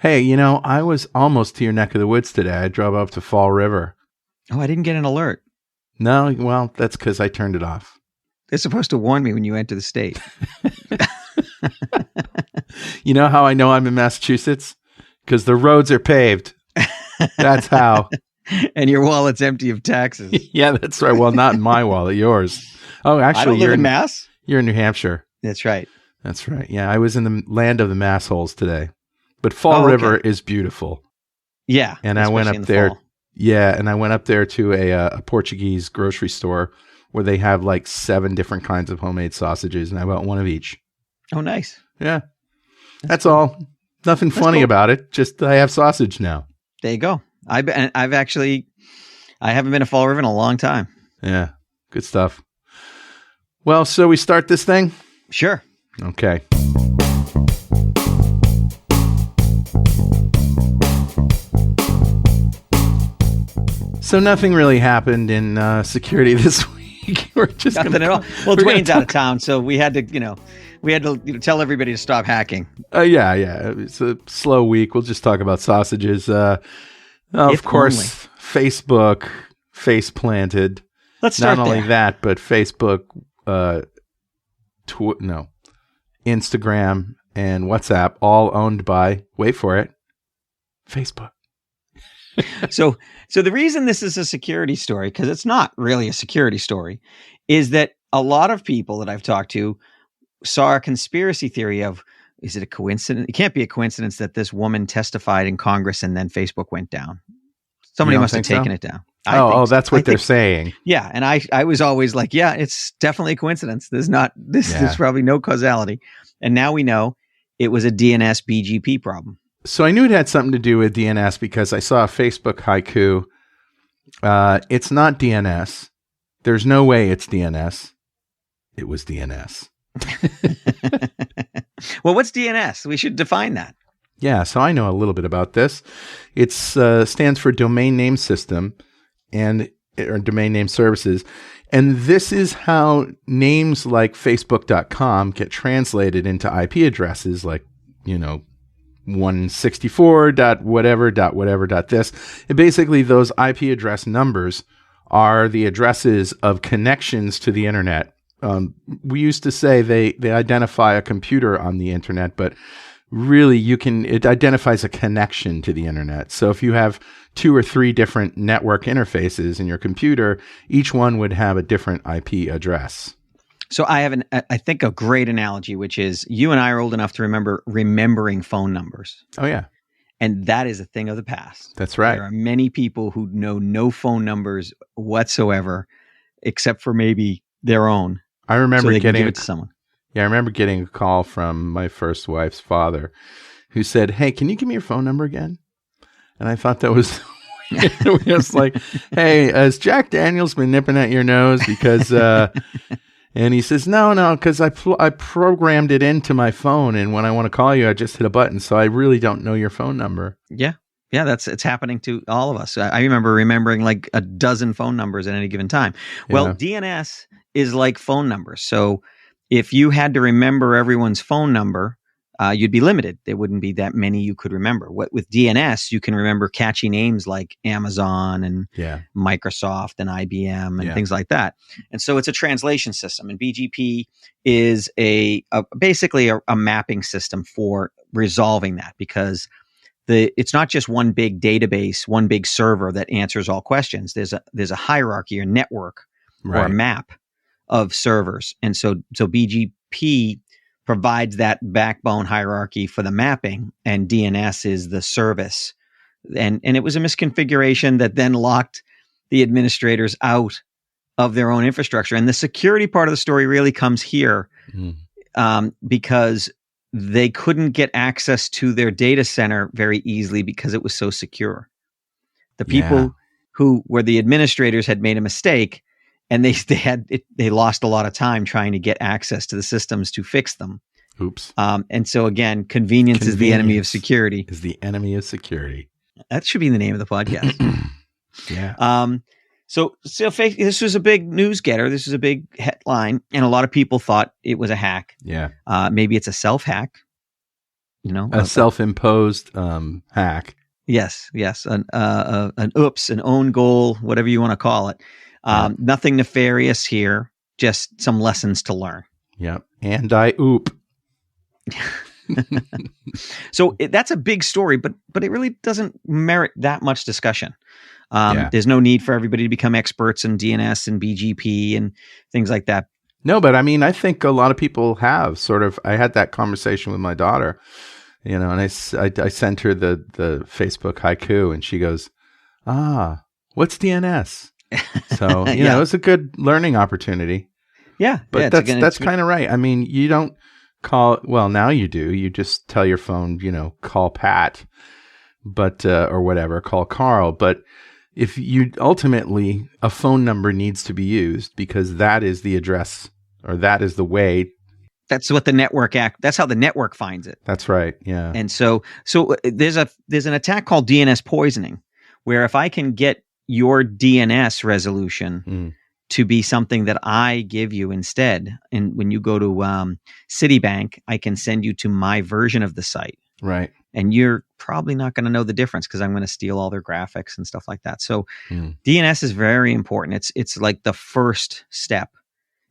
Hey, I was almost to your neck of the woods today. I drove up to Fall River. Oh, I didn't get an alert. No, well, that's because I turned it off. They're supposed to warn me when you enter the state. You know how I know I'm in Massachusetts? Because the roads are paved. That's how. And your wallet's empty of taxes. Yeah, that's right. Well, not in my wallet, yours. Oh, I actually, don't live in Mass. You're in New Hampshire. That's right. That's right. Yeah, I was in the land of the mass holes today. But Fall River is beautiful. Yeah. And I went up there. Fall. Yeah, and I went up there to a Portuguese grocery store where they have like 7 different kinds of homemade sausages, and I bought one of each. Oh, nice. Yeah. That's cool. All. Nothing funny about it. Just I have sausage now. There you go. I haven't been to Fall River in a long time. Yeah. Good stuff. Well, so we start this thing? Sure. Okay. So nothing really happened in security this week. We're just nothing at all. Well, Dwayne's out of town, so we had to, tell everybody to stop hacking. Yeah. It's a slow week. We'll just talk about sausages. Of course, only. Facebook face planted. Let's start Not only that, but Facebook, Instagram and WhatsApp, all owned by, wait for it, Facebook. So the reason this is a security story, because it's not really a security story, is that a lot of people that I've talked to saw a conspiracy theory of, is it a coincidence? It can't be a coincidence that this woman testified in Congress and then Facebook went down. Somebody must have taken it down. That's what they're saying. Yeah. And I was always like, yeah, it's definitely a coincidence. There's probably no causality. And now we know it was a DNS BGP problem. So I knew it had something to do with DNS because I saw a Facebook haiku. It's not DNS. There's no way it's DNS. It was DNS. Well, what's DNS? We should define that. Yeah, so I know a little bit about this. It stands for Domain Name System or Domain Name Services. And this is how names like Facebook.com get translated into IP addresses like, 164.whatever.this. And basically, those IP address numbers are the addresses of connections to the internet. We used to say they identify a computer on the internet, but really it identifies a connection to the internet. So if you have 2 or 3 different network interfaces in your computer, each one would have a different IP address. So I have I think a great analogy, which is you and I are old enough to remember remembering phone numbers. Oh, yeah. And that is a thing of the past. That's right. There are many people who know no phone numbers whatsoever, except for maybe their own. I remember give it to someone. Yeah, I remember getting a call from my first wife's father who said, "Hey, can you give me your phone number again?" And I thought that was it was like, "Hey, has Jack Daniels been nipping at your nose because and he says, no, because I programmed it into my phone, and when I want to call you, I just hit a button, so I really don't know your phone number. Yeah, it's happening to all of us. I remember remembering like a dozen phone numbers at any given time. Well, DNS is like phone numbers. So if you had to remember everyone's phone number, you'd be limited. There wouldn't be that many you could remember. With DNS, you can remember catchy names like Amazon and Microsoft and IBM and things like that. And so it's a translation system. And BGP is basically a mapping system for resolving that, because it's not just one big database, one big server that answers all questions. There's a hierarchy or network or a map of servers. And so BGP provides that backbone hierarchy for the mapping, and DNS is the service. And it was a misconfiguration that then locked the administrators out of their own infrastructure. And the security part of the story really comes here because they couldn't get access to their data center very easily because it was so secure. The people who were the administrators had made a mistake, and they lost a lot of time trying to get access to the systems to fix them. Oops. And so again, convenience is the enemy of security. Is the enemy of security. That should be the name of the podcast. Yeah. So this was a big news getter. This was a big headline, and a lot of people thought it was a hack. Yeah. Maybe it's a self hack. a self-imposed hack. Yes, an oops, an own goal, whatever you want to call it. Nothing nefarious here, just some lessons to learn. Yep, and I oop. So that's a big story, but it really doesn't merit that much discussion. There's no need for everybody to become experts in DNS and BGP and things like that. No, but I mean, I think a lot of people have sort of. I had that conversation with my daughter, and I sent her the Facebook haiku, and she goes, what's DNS? So, it was a good learning opportunity. Yeah. But that's kind of right. I mean, you don't call, well, now you do. You just tell your phone, call Pat, but, or whatever, call Carl. But if you ultimately, a phone number needs to be used because that is the address or that is the way. That's what that's how the network finds it. That's right. Yeah. And so there's an attack called DNS poisoning, where if I can get your DNS resolution to be something that I give you instead, and when you go to Citibank, I can send you to my version of the site. Right. And you're probably not going to know the difference because I'm going to steal all their graphics and stuff like that. So DNS is very important. It's like the first step.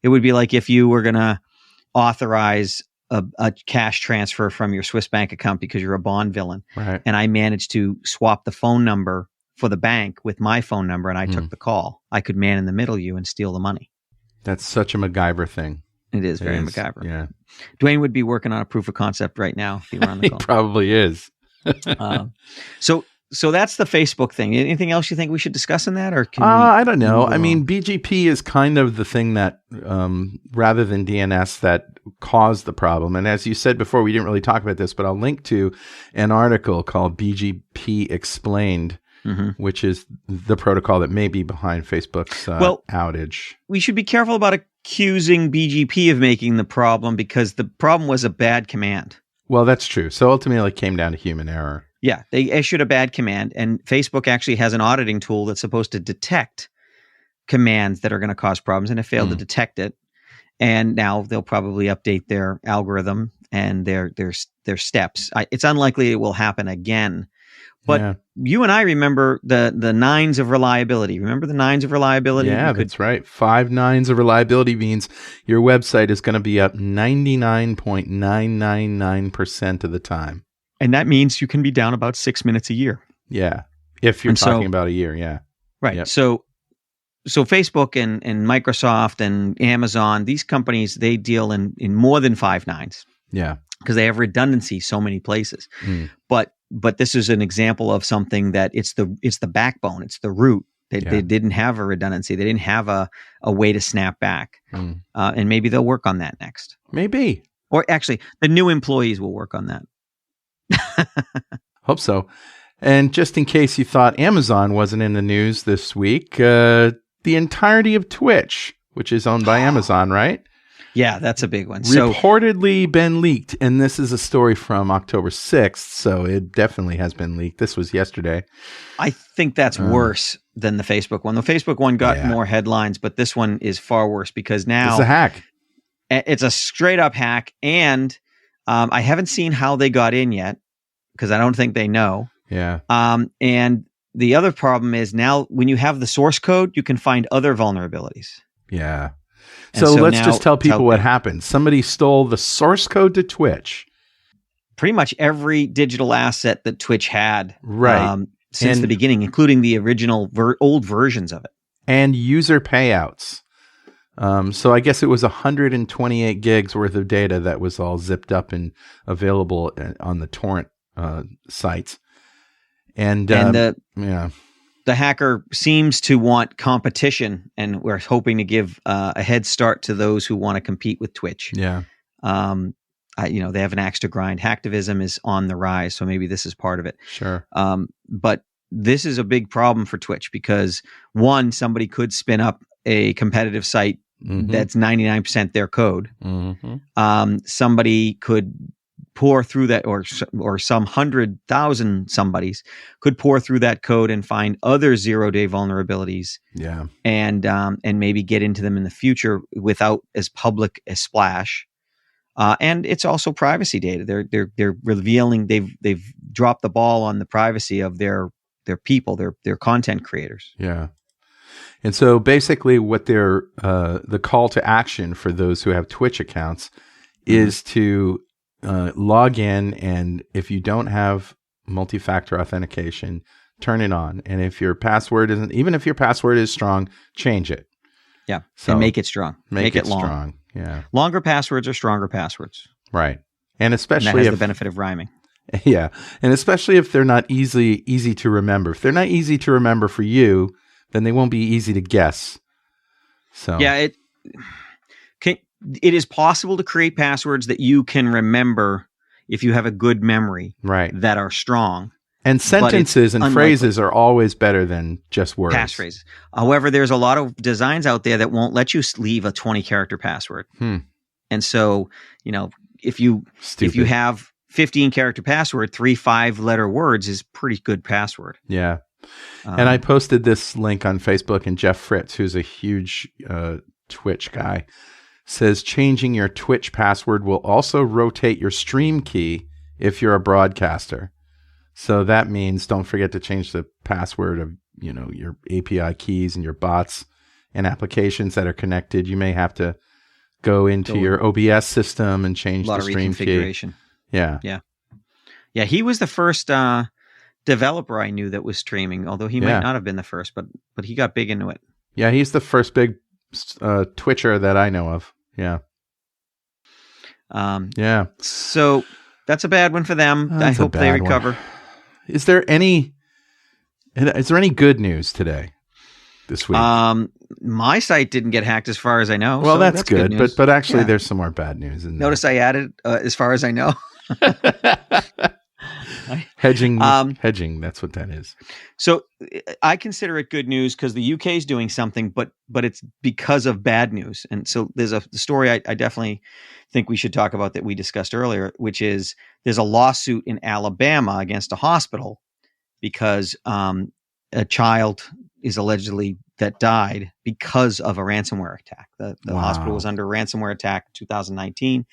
It would be like if you were going to authorize a cash transfer from your Swiss bank account because you're a Bond villain. Right. And I managed to swap the phone number for the bank with my phone number and I took the call. I could man in the middle you and steal the money. That's such a MacGyver thing. It is very MacGyver. Yeah. Dwayne would be working on a proof of concept right now if he were on the call. He probably is. So that's the Facebook thing. Anything else you think we should discuss in that, or I don't know. I mean, BGP is kind of the thing that, rather than DNS, that caused the problem. And as you said before, we didn't really talk about this, but I'll link to an article called BGP Explained, which is the protocol that may be behind Facebook's outage. We should be careful about accusing BGP of making the problem because the problem was a bad command. Well, that's true. So ultimately, it came down to human error. Yeah, they issued a bad command, and Facebook actually has an auditing tool that's supposed to detect commands that are going to cause problems, and it failed to detect it. And now they'll probably update their algorithm and their steps. It's unlikely it will happen again. But you and I remember the 9s of reliability. Remember the 9s of reliability? Yeah, that's right. 5 9s of reliability means your website is going to be up 99.999% of the time. And that means you can be down about 6 minutes a year. Yeah. If you're talking about a year, yeah. Right. Yep. So Facebook and Microsoft and Amazon, these companies, they deal in more than 5 9s. Yeah. Because they have redundancy so many places. But this is an example of something that it's the backbone, it's the root. They didn't have a redundancy. They didn't have a way to snap back. And maybe they'll work on that next. Maybe. Or actually, the new employees will work on that. Hope so. And just in case you thought Amazon wasn't in the news this week, the entirety of Twitch, which is owned by Amazon, right? Yeah, that's a big one. Reportedly been leaked, and this is a story from October 6th, so it definitely has been leaked. This was yesterday. I think that's worse than the Facebook one. The Facebook one got more headlines, but this one is far worse because now it's a hack. It's a straight up hack, and I haven't seen how they got in yet because I don't think they know. Yeah. And the other problem is now when you have the source code, you can find other vulnerabilities. Yeah. So let's just tell people what happened. Somebody stole the source code to Twitch. Pretty much every digital asset that Twitch had since the beginning, including the original old versions of it. And user payouts. So I guess it was 128 gigs worth of data that was all zipped up and available on the torrent sites. And the hacker seems to want competition, and we're hoping to give a head start to those who want to compete with Twitch. Yeah. They have an axe to grind. Hacktivism is on the rise, so maybe this is part of it. Sure. But this is a big problem for Twitch because, one, somebody could spin up a competitive site that's 99% their code. Somebody could pour through that, or some 100,000 somebodies could pour through that code and find other 0-day vulnerabilities. Yeah. And maybe get into them in the future without as public a splash. And it's also privacy data. They're revealing they've dropped the ball on the privacy of their people, their content creators. Yeah. And so basically what the call to action for those who have Twitch accounts is to log in, and if you don't have multi-factor authentication, turn it on. And if your password isn't, even if your password is strong, change it. Yeah. So and make it strong. Make it long. Strong. Yeah. Longer passwords are stronger passwords. Right. And especially and that has if the benefit of rhyming. Yeah. And especially if they're not easy to remember. If they're not easy to remember for you, then they won't be easy to guess. So yeah, it is possible to create passwords that you can remember if you have a good memory, right, that are strong. And sentences and phrases are always better than just words. Passphrases. However, there's a lot of designs out there that won't let you leave a 20-character password. And so, if you have 15-character password, 3 5-letter words is pretty good password. Yeah. And I posted this link on Facebook, and Jeff Fritz, who's a huge Twitch guy, says changing your Twitch password will also rotate your stream key if you're a broadcaster. So that means don't forget to change the password of, your API keys and your bots and applications that are connected. You may have to go into your OBS system and change the stream key. Yeah. Yeah. Yeah. He was the first developer I knew that was streaming, although he might not have been the first, but he got big into it. Yeah. He's the first big Twitcher that I know of. Yeah. Yeah. So that's a bad one for them. I hope they recover. One. Is there any good news today, this week? My site didn't get hacked as far as I know. Well, so that's good. But actually there's some more bad news in there. Notice I added as far as I know. Hedging, that's what that is. So I consider it good news because the UK is doing something, but it's because of bad news. And so there's the story I definitely think we should talk about that we discussed earlier, which is there's a lawsuit in Alabama against a hospital because a child is allegedly that died because of a ransomware attack. The hospital was under a ransomware attack in 2019.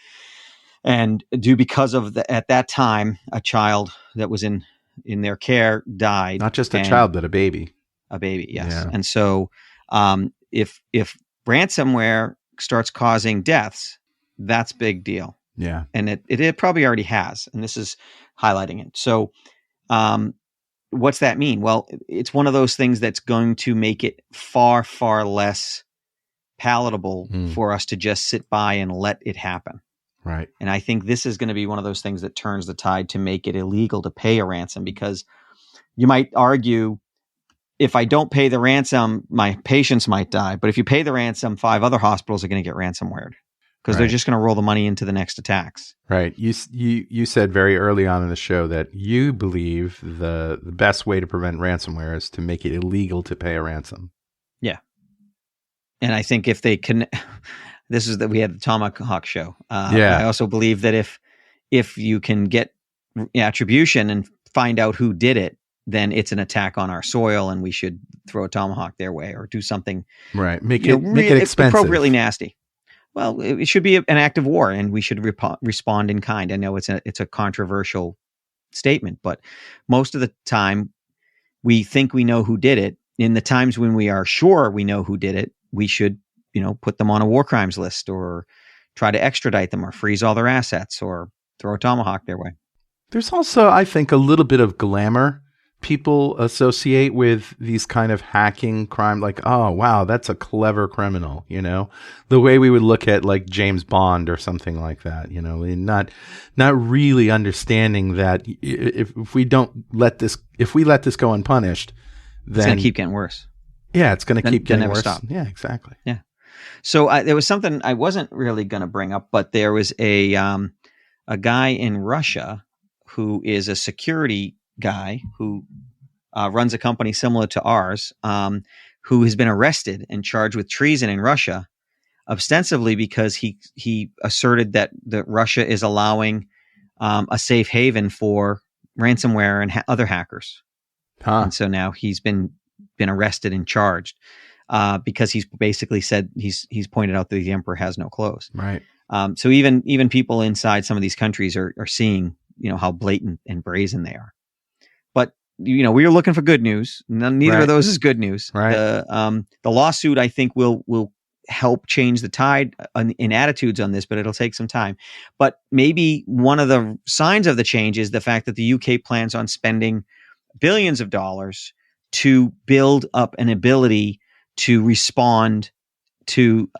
And because of at that time, a child that was in their care died. Not just a child, but a baby. A baby, yes. Yeah. And so if ransomware starts causing deaths, that's a big deal. Yeah. And it probably already has. And this is highlighting it. So what's that mean? Well, it's one of those things that's going to make it far, far less palatable for us to just sit by and let it happen. Right. And I think this is going to be one of those things that turns the tide to make it illegal to pay a ransom, because you might argue, if I don't pay the ransom, my patients might die. But if you pay the ransom, 5 other hospitals are going to get ransomwared because they're just going to roll the money into the next attacks. Right. You said very early on in the show that you believe the best way to prevent ransomware is to make it illegal to pay a ransom. Yeah. And I think if they can... This is that we had the Tomahawk show. I also believe that if you can get attribution and find out who did it, then it's an attack on our soil, and we should throw a tomahawk their way or do something. Right, make it expensive, appropriately nasty. Well, it should be an act of war, and we should respond in kind. I know it's a controversial statement, but most of the time we think we know who did it. In the times when we are sure we know who did it, we should put them on a war crimes list, or try to extradite them, or freeze all their assets, or throw a tomahawk their way. There's also, I think, a little bit of glamour people associate with these kind of hacking crime. Like, oh, wow, that's a clever criminal, the way we would look at like James Bond or something like that, and not really understanding that if we let this go unpunished, then it's going to keep getting worse. Yeah, it's going to keep getting worse. Stop. Yeah, exactly. Yeah. So there was something I wasn't really going to bring up, but there was a guy in Russia who is a security guy who runs a company similar to ours, who has been arrested and charged with treason in Russia, ostensibly because he asserted that Russia is allowing a safe haven for ransomware and other hackers. And so now he's been arrested and charged because he's basically said he's pointed out that the emperor has no clothes. Right. So even people inside some of these countries are seeing, how blatant and brazen they are. But we were looking for good news. Neither of those is good news. Right. The lawsuit, I think, will help change the tide in attitudes on this, but it'll take some time. But maybe one of the signs of the change is the fact that the UK plans on spending billions of dollars to build up an ability to respond to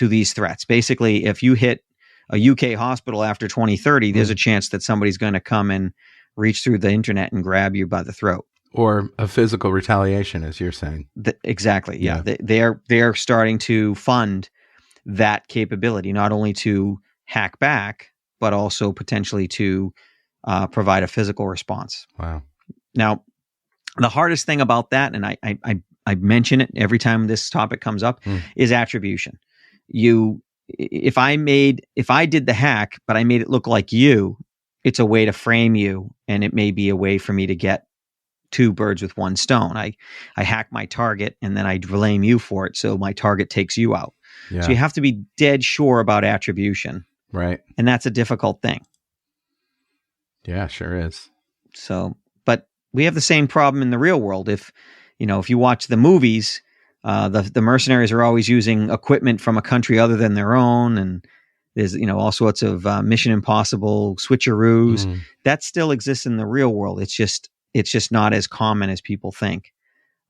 these threats. Basically, if you hit a UK hospital after 2030, there's a chance that somebody's going to come and reach through the internet and grab you by the throat. Or a physical retaliation, as you're saying. Exactly. Yeah. They're starting to fund that capability, not only to hack back, but also potentially to provide a physical response. Wow. Now, the hardest thing about that, and I mention it every time this topic comes up, is attribution. If I did the hack, but I made it look like you, it's a way to frame you, and it may be a way for me to get two birds with one stone. I hack my target, and then I blame you for it, so my target takes you out. Yeah. So you have to be dead sure about attribution. Right. And that's a difficult thing. Yeah, sure is. So, but we have the same problem in the real world. If you watch the movies, the mercenaries are always using equipment from a country other than their own, and there's all sorts of Mission Impossible switcheroos that still exists in the real world. It's just not as common as people think.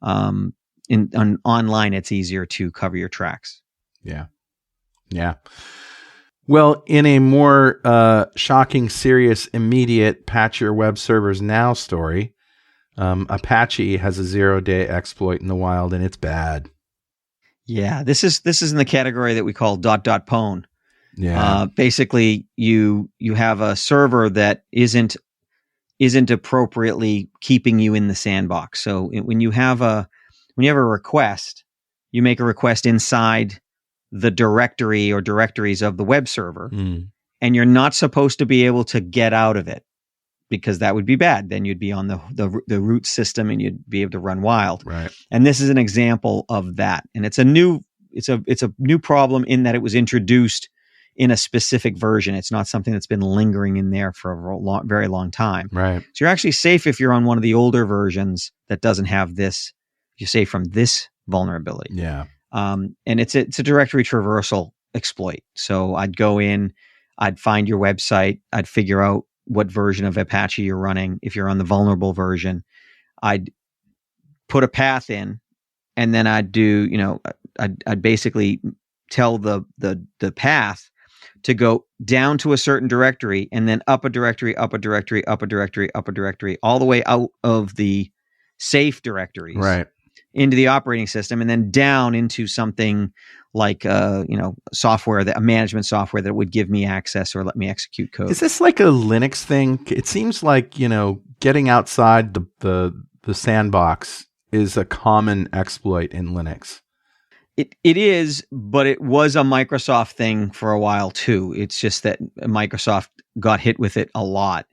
Online, it's easier to cover your tracks. Yeah. Yeah. Well, in a more shocking, serious, immediate patch your web servers now story, Apache has a 0-day exploit in the wild, and it's bad. Yeah, this is in the category that we call ... pwn. Yeah. Basically, you have a server that isn't appropriately keeping you in the sandbox. So when you have a request, you make a request inside the directory or directories of the web server, and you're not supposed to be able to get out of it, because that would be bad. Then you'd be on the root system and you'd be able to run wild. Right. And this is an example of that. And it's a new problem in that it was introduced in a specific version. It's not something that's been lingering in there for a very long time. Right. So you're actually safe if you're on one of the older versions that doesn't have this. You're safe from this vulnerability. Yeah. And it's a directory traversal exploit. So I'd go in, I'd find your website, I'd figure out what version of Apache you're running. If you're on the vulnerable version, I'd put a path in, and then I'd do, I'd basically tell the path to go down to a certain directory, and then up a directory, up a directory, up a directory, up a directory, all the way out of the safe directories, right, into the operating system, and then down into something like software, a management software that would give me access or let me execute code. Is this like a Linux thing? It seems like, getting outside the sandbox is a common exploit in Linux. It is, but it was a Microsoft thing for a while too. It's just that Microsoft got hit with it a lot.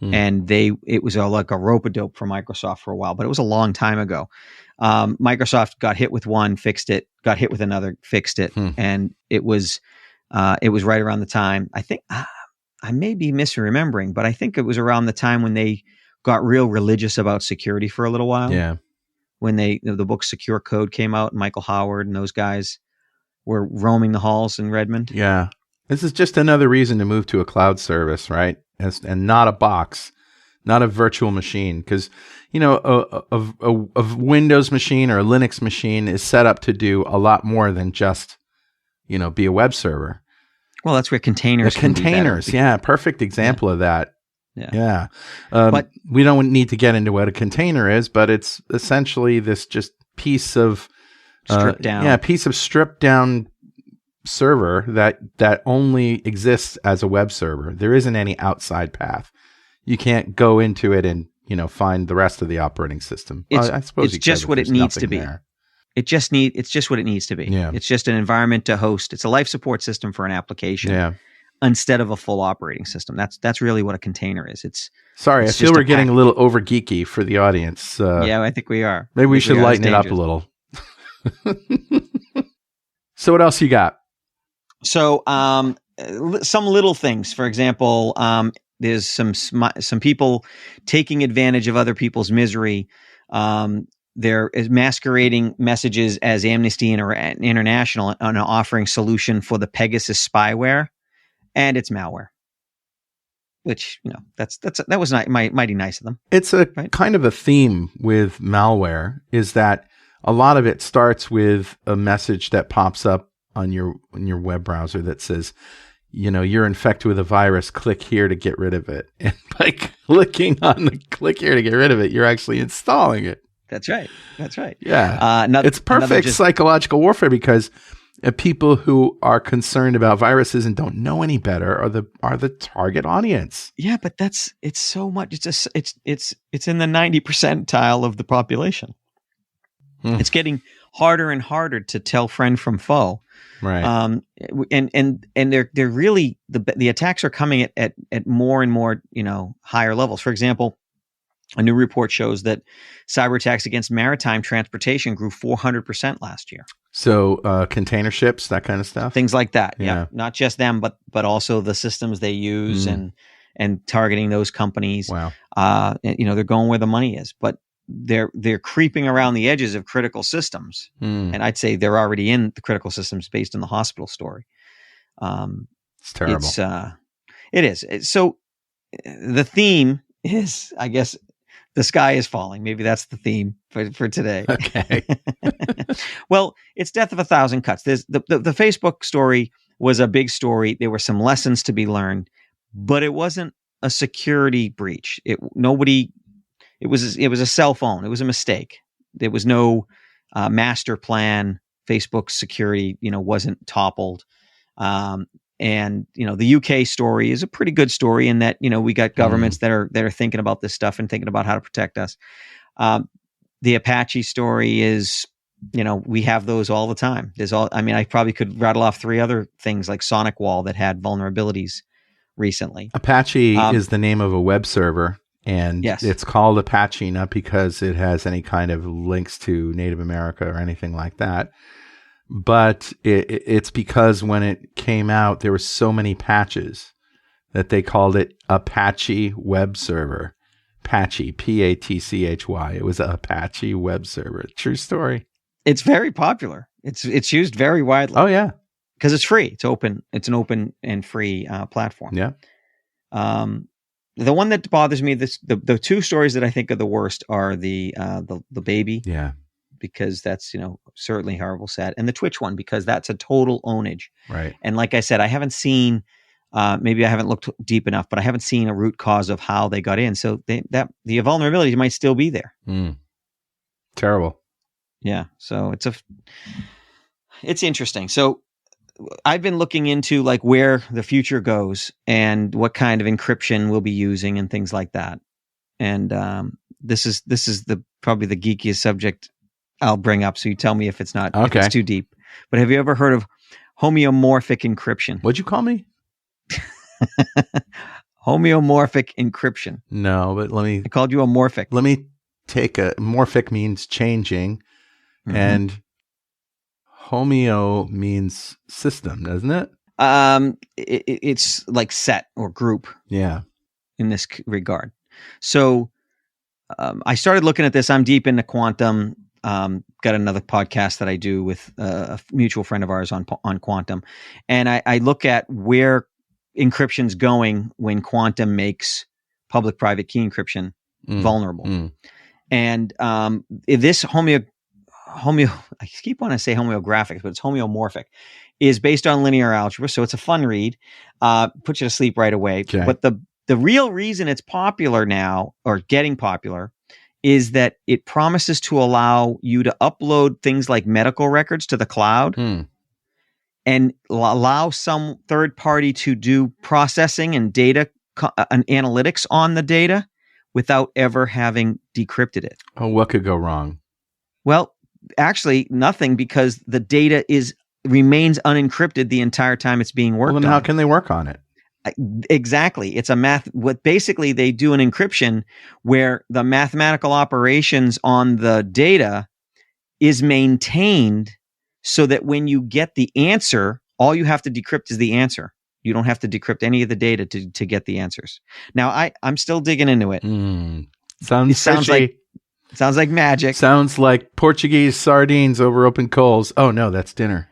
And it was like a rope-a-dope for Microsoft for a while, but it was a long time ago. Microsoft got hit with one, fixed it, got hit with another, fixed it. And it was right around the time, I think, I may be misremembering, but I think it was around the time when they got real religious about security for a little while. Yeah. When the book Secure Code came out, and Michael Howard and those guys were roaming the halls in Redmond. Yeah. This is just another reason to move to a cloud service, right? And not a box, not a virtual machine. Because, a Windows machine or a Linux machine is set up to do a lot more than just, be a web server. Well, that's where containers can be better. Yeah. Perfect example of that. Yeah. But we don't need to get into what a container is, but it's essentially this just piece of stripped down. Yeah, piece of stripped down server that only exists as a web server. There isn't any outside path. You can't go into it and find the rest of the operating system. I suppose it's just what it needs to be. There. It's just what it needs to be. Yeah. It's just an environment to host. It's a life support system for an application. Yeah. Instead of a full operating system. That's really what a container is. I feel we're getting a little over geeky for the audience. Yeah, I think we are. Maybe we should lighten it up a little. So what else you got? So some little things. For example, there's some people taking advantage of other people's misery. They're masquerading messages as Amnesty International and offering solution for the Pegasus spyware, and it's malware. Which, you know, that was mighty nice of them. It's a kind of a theme with malware is that a lot of it starts with a message that pops up on your web browser that says, you know, you're infected with a virus, click here to get rid of it. And by clicking on the click here to get rid of it, you're actually installing it. That's right. Yeah. It's perfect psychological warfare because people who are concerned about viruses and don't know any better are the target audience. Yeah, but it's so much. It's in the 90 percentile of the population. It's getting harder and harder to tell friend from foe. Right. And they're really the attacks are coming at more and more, you know, higher levels. For example, a new report shows that cyber attacks against maritime transportation grew 400% last year. So container ships, that kind of stuff, things like that. Yeah, not just them, but also the systems they use and targeting those companies. Wow. You know, they're going where the money is, but they're creeping around the edges of critical systems, and I'd say they're already in the critical systems based on the hospital story. It's terrible. It is. So the theme is, I guess, the sky is falling. Maybe that's the theme for today. Okay. Well, it's death of 1,000 cuts. There's the Facebook story was a big story. There were some lessons to be learned, but it wasn't a security breach. It was a cell phone. It was a mistake. There was no master plan. Facebook's security, you know, wasn't toppled. And, you know, the UK story is a pretty good story in that, you know, we got governments that are thinking about this stuff and thinking about how to protect us. The Apache story is, you know, we have those all the time. I probably could rattle off 3 other things like SonicWall that had vulnerabilities recently. Apache is the name of a web server. And yes, it's called Apache not because it has any kind of links to Native America or anything like that, but it's because when it came out, there were so many patches that they called it Apache Web Server. Patchy, Patchy. It was an Apache web server. True story. It's very popular. It's used very widely. Oh yeah, because it's free. It's open. It's an open and free platform. Yeah. The one that bothers me, the 2 stories that I think are the worst are the baby. Yeah. Because that's, you know, certainly horrible, sad. And the Twitch one, because that's a total ownage. Right. And like I said, I haven't seen, maybe I haven't looked deep enough, but I haven't seen a root cause of how they got in. So the vulnerabilities might still be there. Terrible. Yeah. So it's interesting. So I've been looking into like where the future goes and what kind of encryption we'll be using and things like that. And this is probably the geekiest subject I'll bring up. So you tell me if it's not, if it's too deep. But have you ever heard of homeomorphic encryption? What'd you call me? Homeomorphic encryption. No, but I called you amorphic. Let me take morphic means changing, and homeo means system, doesn't it? It's like set or group. Yeah. In this regard. So I started looking at this. I'm deep into quantum. Got another podcast that I do with a mutual friend of ours on quantum. And I look at where encryption's going when quantum makes public-private key encryption vulnerable. And this I keep wanting to say homeographic, but it's homeomorphic, is based on linear algebra. So it's a fun read, puts you to sleep right away. Okay. But the real reason it's popular now, or getting popular, is that it promises to allow you to upload things like medical records to the cloud and allow some third party to do processing and data and analytics on the data without ever having decrypted it. Oh, what could go wrong? Well, actually nothing, because the data remains unencrypted the entire time it's being worked on. Well, then how can they work on it? Exactly. It's what basically they do an encryption where the mathematical operations on the data is maintained so that when you get the answer all you have to decrypt is the answer. You don't have to decrypt any of the data to get the answers. Now, I'm still digging into it. Sounds like magic. Sounds like Portuguese sardines over open coals. Oh no, that's dinner.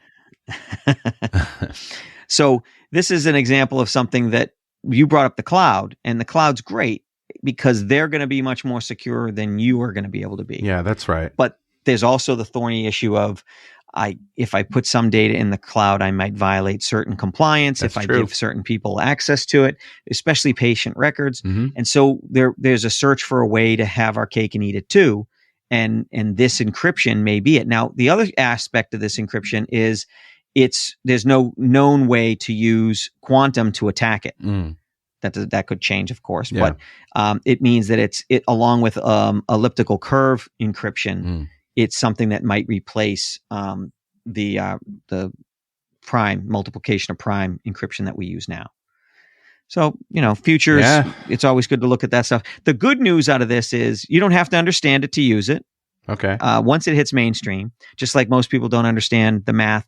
So this is an example of something that you brought up, the cloud, and the cloud's great because they're going to be much more secure than you are going to be able to be. Yeah, that's right. But there's also the thorny issue of if I put some data in the cloud, I might violate certain compliance. That's if I true. give certain people access to it, especially patient records. Mm-hmm. And so there's a search for a way to have our cake and eat it too. And this encryption may be it. Now, the other aspect of this encryption is there's no known way to use quantum to attack it. That could change, of course, Yeah. but it means that it along with elliptical curve encryption, it's something that might replace the prime multiplication of prime encryption that we use now. So, futures, It's always good to look at that stuff. The good news out of this is you don't have to understand it to use it. Okay. Once it hits mainstream, just like most people don't understand the math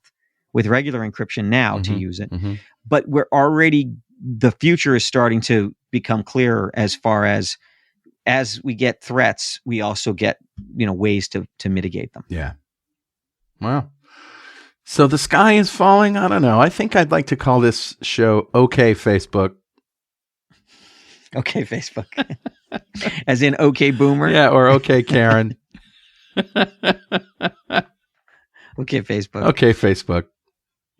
with regular encryption now to use it. Mm-hmm. But the future is starting to become clearer as far as we get threats, we also get, ways to mitigate them. Yeah. Wow. So the sky is falling. I don't know. I think I'd like to call this show "Okay Facebook." Okay, Facebook. As in okay boomer? Yeah, or "Okay Karen." Okay, Facebook. Okay, Facebook.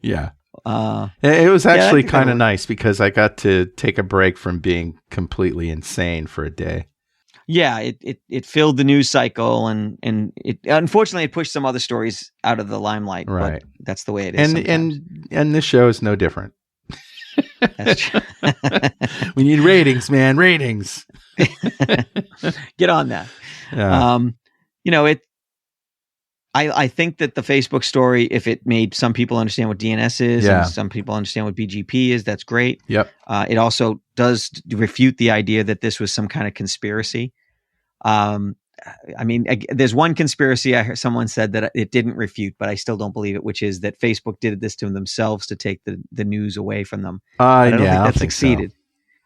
Yeah. Uh, It was actually that'd kind of work. nice because I got to take a break from being completely insane for a day. yeah, it filled the news cycle and it unfortunately it pushed some other stories out of the limelight. Right. But that's the way it is. And this show is no different. That's true. We need ratings, man. Ratings. Get on that. Yeah. I think that the Facebook story, if it made some people understand what DNS is Yeah. and some people understand what BGP is, that's great. Yep. It also does refute the idea that this was some kind of conspiracy. There's one conspiracy I heard someone said that it didn't refute, but I still don't believe it, which is that Facebook did this to themselves to take the news away from them. I don't think that succeeded.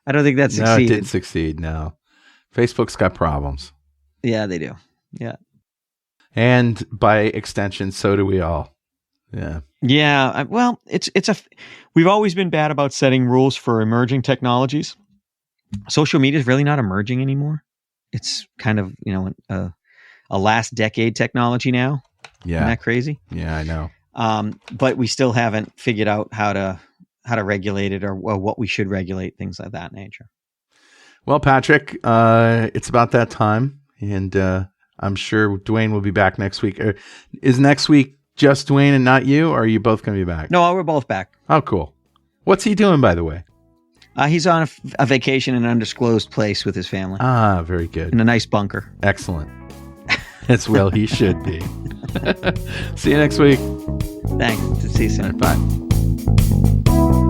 I don't think that No, it succeeded. didn't succeed. No. Facebook's got problems. Yeah, they do. Yeah. And by extension, so do we all. Yeah. Yeah. Well, we've always been bad about setting rules for emerging technologies. Social media is really not emerging anymore. It's kind of, a last decade technology now. Yeah. Isn't that crazy? Yeah, I know. But we still haven't figured out how to regulate it or what we should regulate, things like that nature. Well, Patrick, it's about that time. And I'm sure Dwayne will be back next week. Is next week just Dwayne and not you? Or are you both going to be back? No, we're both back. Oh, cool. What's he doing, by the way? He's on a vacation in an undisclosed place with his family Ah, very good. in a nice bunker. Excellent. As well he should be. See you next week. Thanks. See you soon. Bye.